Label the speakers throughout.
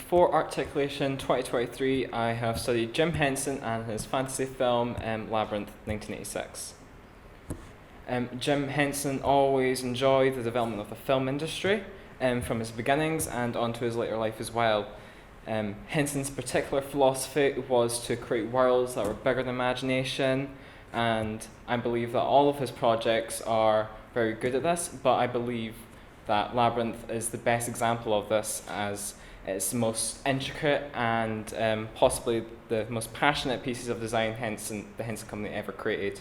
Speaker 1: For Articulation 2023, I have studied Jim Henson and his fantasy film Labyrinth 1986. Jim Henson always enjoyed the development of the film industry from his beginnings and onto his later life as well. Henson's particular philosophy was to create worlds that were bigger than imagination, and I believe that all of his projects are very good at this, but I believe that Labyrinth is the best example of this, as it's the most intricate and possibly the most passionate pieces of design the Henson company ever created.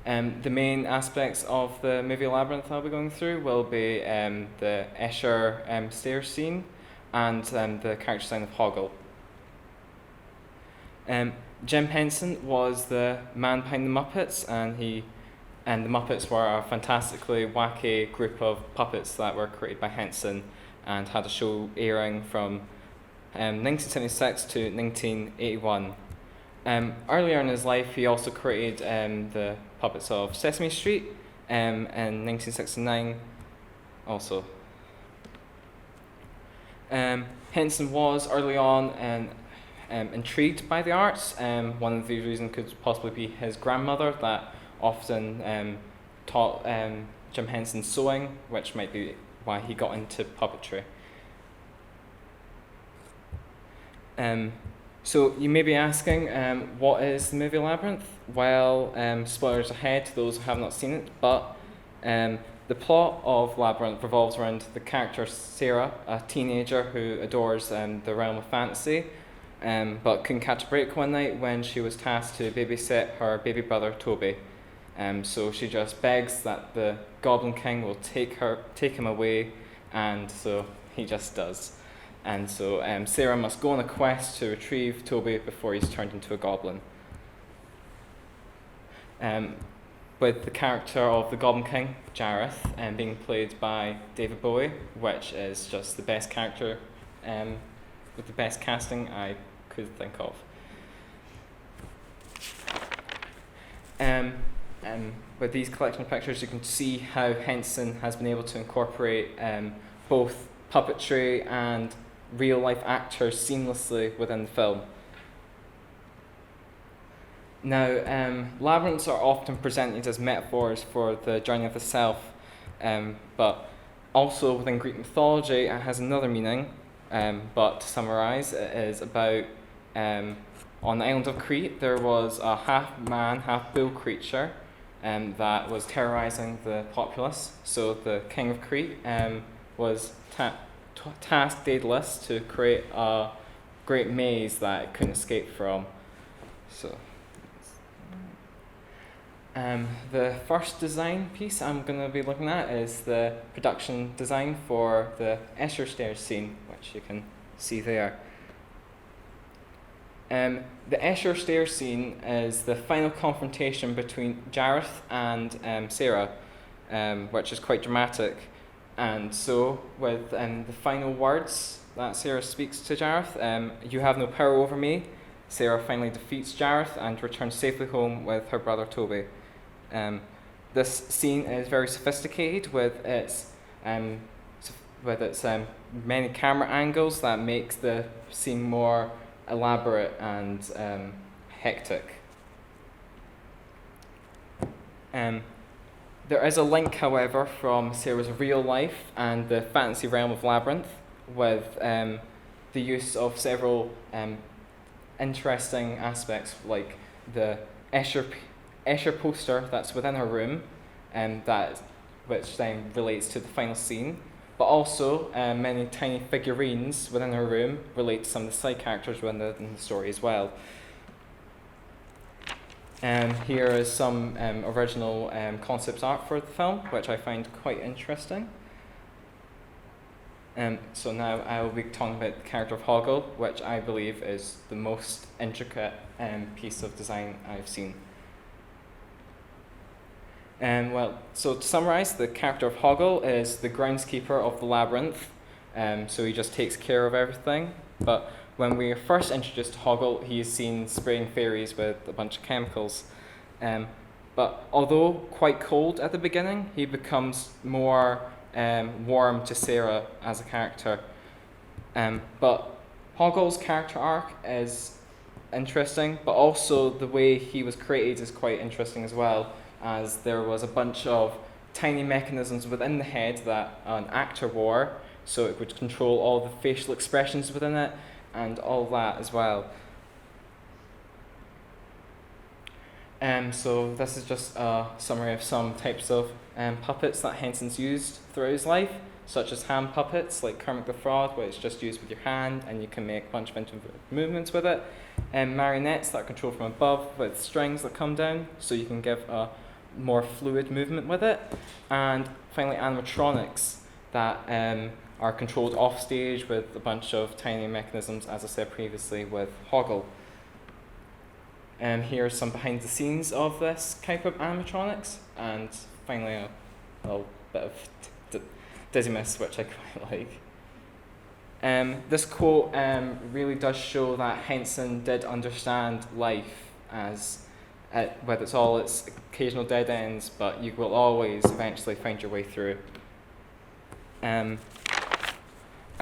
Speaker 1: The main aspects of the movie Labyrinth I'll be going through will be the Escher stairs scene and the character design of Hoggle. Jim Henson was the man behind the Muppets, and the Muppets were a fantastically wacky group of puppets that were created by Henson and had a show airing from 1976 to 1981. Earlier in his life, he also created the puppets of Sesame Street in 1969 also. Henson was early on intrigued by the arts. One of the reasons could possibly be his grandmother that often taught Jim Henson sewing, which might be why he got into puppetry. So you may be asking, what is the movie Labyrinth? Well, spoilers ahead to those who have not seen it, but the plot of Labyrinth revolves around the character Sarah, a teenager who adores the realm of fantasy, but couldn't catch a break one night when she was tasked to babysit her baby brother Toby. So she just begs that the Goblin King will take him away, and so he just does. And so Sarah must go on a quest to retrieve Toby before he's turned into a goblin. With the character of the Goblin King, Jareth, being played by David Bowie, which is just the best character with the best casting I could think of. With these collection of pictures, you can see how Henson has been able to incorporate both puppetry and real-life actors seamlessly within the film. Now, labyrinths are often presented as metaphors for the journey of the self, but also within Greek mythology it has another meaning, but to summarise, it is about on the island of Crete there was a half-man, half-bull creature that was terrorising the populace. So the king of Crete was tasked Daedalus to create a great maze that it couldn't escape from. So the first design piece I'm going to be looking at is the production design for the Escher stairs scene, which you can see there. The Escher stairs scene is the final confrontation between Jareth and Sarah, which is quite dramatic. And so, with the final words that Sarah speaks to Jareth, "You have no power over me," Sarah finally defeats Jareth and returns safely home with her brother Toby. This scene is very sophisticated with its many camera angles that makes the scene more elaborate and hectic. There is a link, however, from Sarah's real life and the fantasy realm of Labyrinth, with the use of several interesting aspects, like the Escher poster that's within her room, which then relates to the final scene, but also many tiny figurines within her room relate to some of the side characters within the story as well. Here is some original concept art for the film, which I find quite interesting. So now I will be talking about the character of Hoggle, which I believe is the most intricate piece of design I've seen. So to summarise, the character of Hoggle is the groundskeeper of the labyrinth, so he just takes care of everything. But when we are first introduced to Hoggle, he is seen spraying fairies with a bunch of chemicals. But although quite cold at the beginning, he becomes more warm to Sarah as a character. But Hoggle's character arc is interesting, but also the way he was created is quite interesting as well, as there was a bunch of tiny mechanisms within the head that an actor wore, so it would control all the facial expressions within it and all that as well. So this is just a summary of some types of puppets that Henson's used throughout his life, such as hand puppets like Kermit the Frog, where it's just used with your hand and you can make a bunch of movements with it. Marionettes that are controlled from above with strings that come down, so you can give a more fluid movement with it. And finally, animatronics that are controlled off stage with a bunch of tiny mechanisms, as I said previously, with Hoggle. Here are some behind the scenes of this type of animatronics, and finally a little bit of dizziness, which I quite like. This quote really does show that Henson did understand life as with all its occasional dead ends, but you will always eventually find your way through.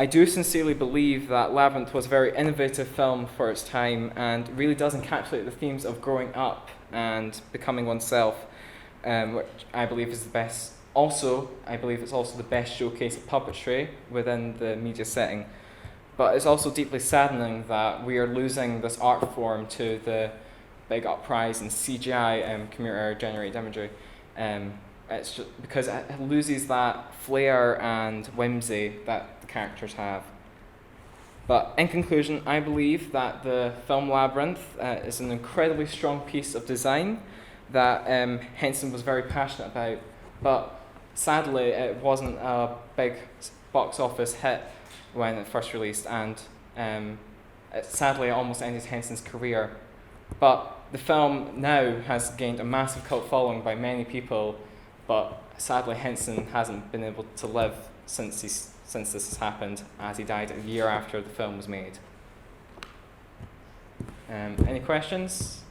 Speaker 1: I do sincerely believe that Labyrinth was a very innovative film for its time and really does encapsulate the themes of growing up and becoming oneself, which I believe is the best. Also, I believe it's also the best showcase of puppetry within the media setting. But it's also deeply saddening that we are losing this art form to the big uprise in CGI, computer-generated imagery. It's just because it loses that flair and whimsy that the characters have. But in conclusion, I believe that the film Labyrinth is an incredibly strong piece of design that Henson was very passionate about. But sadly, it wasn't a big box office hit when it first released, and it sadly almost ended Henson's career. But the film now has gained a massive cult following by many people, but sadly Henson hasn't been able to live since this has happened, as he died a year after the film was made. Any questions?